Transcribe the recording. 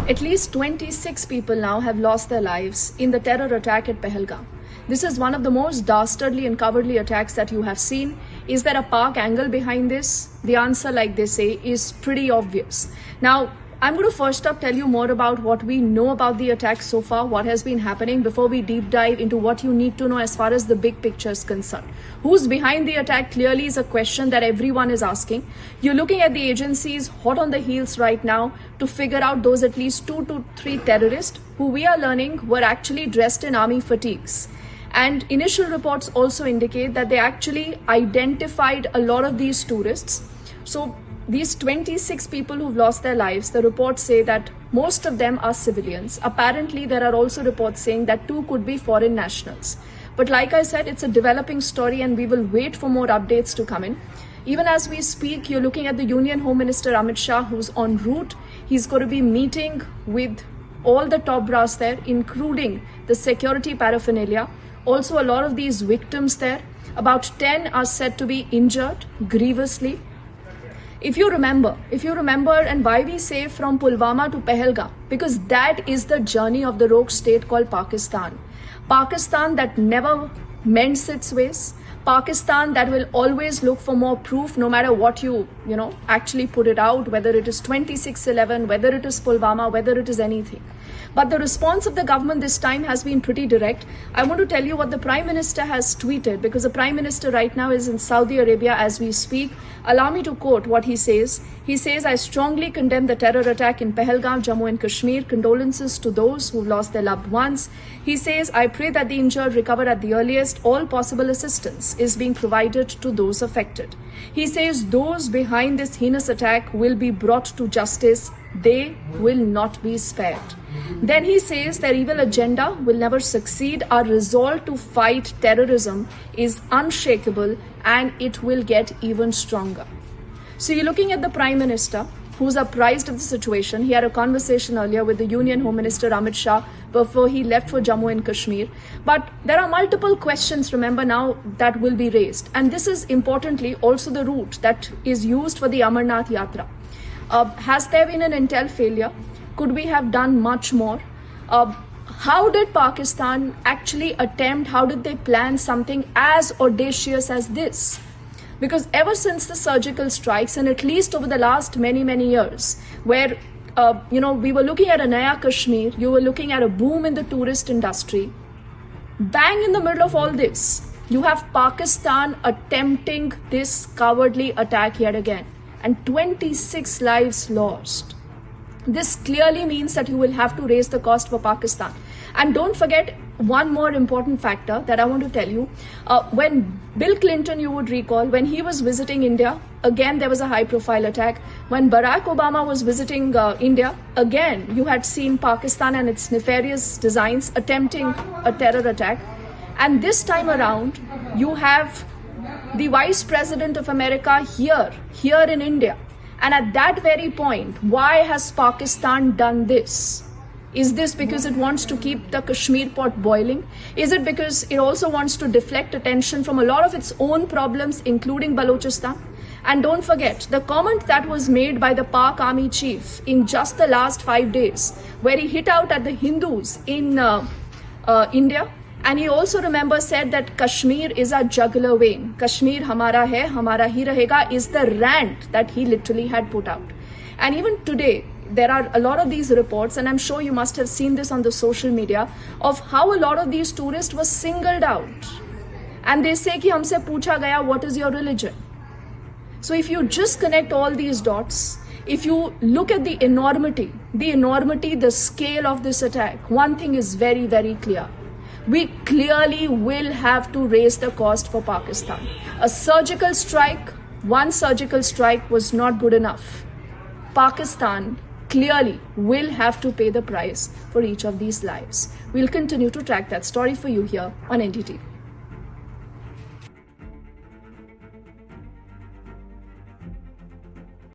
At least 26 people now have lost their lives in the terror attack at Pahalgam. This is one of the most dastardly and cowardly attacks that you have seen. Is there a Pak angle behind this? The answer, like they say, is pretty obvious. Now, I'm going to first up tell you more about what we know about the attack so far, what has been happening, before we deep dive into what you need to know as far as the big picture is concerned. Who's behind the attack clearly is a question that everyone is asking. You're looking at the agencies hot on the heels right now to figure out those at least 2 to 3 terrorists who we are learning were actually dressed in army fatigues. And initial reports also indicate that they actually identified a lot of these tourists. So these 26 people who've lost their lives, the reports say that most of them are civilians. Apparently, there are also reports saying that 2 could be foreign nationals. But like I said, it's a developing story and we will wait for more updates to come in. Even as we speak, you're looking at the Union Home Minister Amit Shah, who's en route. He's going to be meeting with all the top brass there, including the security paraphernalia. Also, a lot of these victims there, about 10 are said to be injured grievously. If you remember, and why we say from Pulwama to Pahalgam, because that is the journey of the rogue state called Pakistan. Pakistan that never mends its ways. Pakistan that will always look for more proof no matter what you actually put it out, whether it is 26/11, whether it is Pulwama, whether it is anything. But the response of the government this time has been pretty direct. I want to tell you what the Prime Minister has tweeted, because the Prime Minister right now is in Saudi Arabia as we speak. Allow me to quote what he says. He says, "I strongly condemn the terror attack in Pahalgam, Jammu and Kashmir. Condolences to those who lost their loved ones." He says, "I pray that the injured recover at the earliest. All possible assistance is being provided to those affected." He says those behind this heinous attack will be brought to justice. They will not be spared. Then he says their evil agenda will never succeed. Our resolve to fight terrorism is unshakable and it will get even stronger. So you're looking at the Prime Minister, who's apprised of the situation. He had a conversation earlier with the Union Home Minister Amit Shah before he left for Jammu and Kashmir. But there are multiple questions, remember now, that will be raised. And this is importantly also the route that is used for the Amarnath Yatra. Has there been an intel failure? Could we have done much more? How did Pakistan actually attempt, how did they plan something as audacious as this? Because ever since the surgical strikes, and at least over the last many years, where we were looking at a Naya Kashmir, you were looking at a boom in the tourist industry. Bang in the middle of all this, you have Pakistan attempting this cowardly attack yet again, and 26 lives lost. This clearly means that you will have to raise the cost for Pakistan. And don't forget one more important factor that I want to tell you. When Bill Clinton, you would recall, when he was visiting India, again there was a high-profile attack. When Barack Obama was visiting India, again you had seen Pakistan and its nefarious designs attempting a terror attack. And this time around, you have the Vice President of America here in India. And at that very point, why has Pakistan done this? Is this because it wants to keep the Kashmir pot boiling? Is it because it also wants to deflect attention from a lot of its own problems, including Balochistan? And don't forget, the comment that was made by the Pak Army Chief in just the last 5 days, where he hit out at the Hindus in India. And he also, remember, said that Kashmir is a jugular vein. Kashmir hamara hai, hamara hi rahega is the rant that he literally had put out. And even today, there are a lot of these reports, and I'm sure you must have seen this on the social media, of how a lot of these tourists were singled out. And they say ki humse pucha gaya, what is your religion? So if you just connect all these dots, if you look at the enormity, the scale of this attack, one thing is very clear. We clearly will have to raise the cost for Pakistan. A surgical strike, one surgical strike was not good enough. Pakistan clearly will have to pay the price for each of these lives. We'll continue to track that story for you here on NDTV.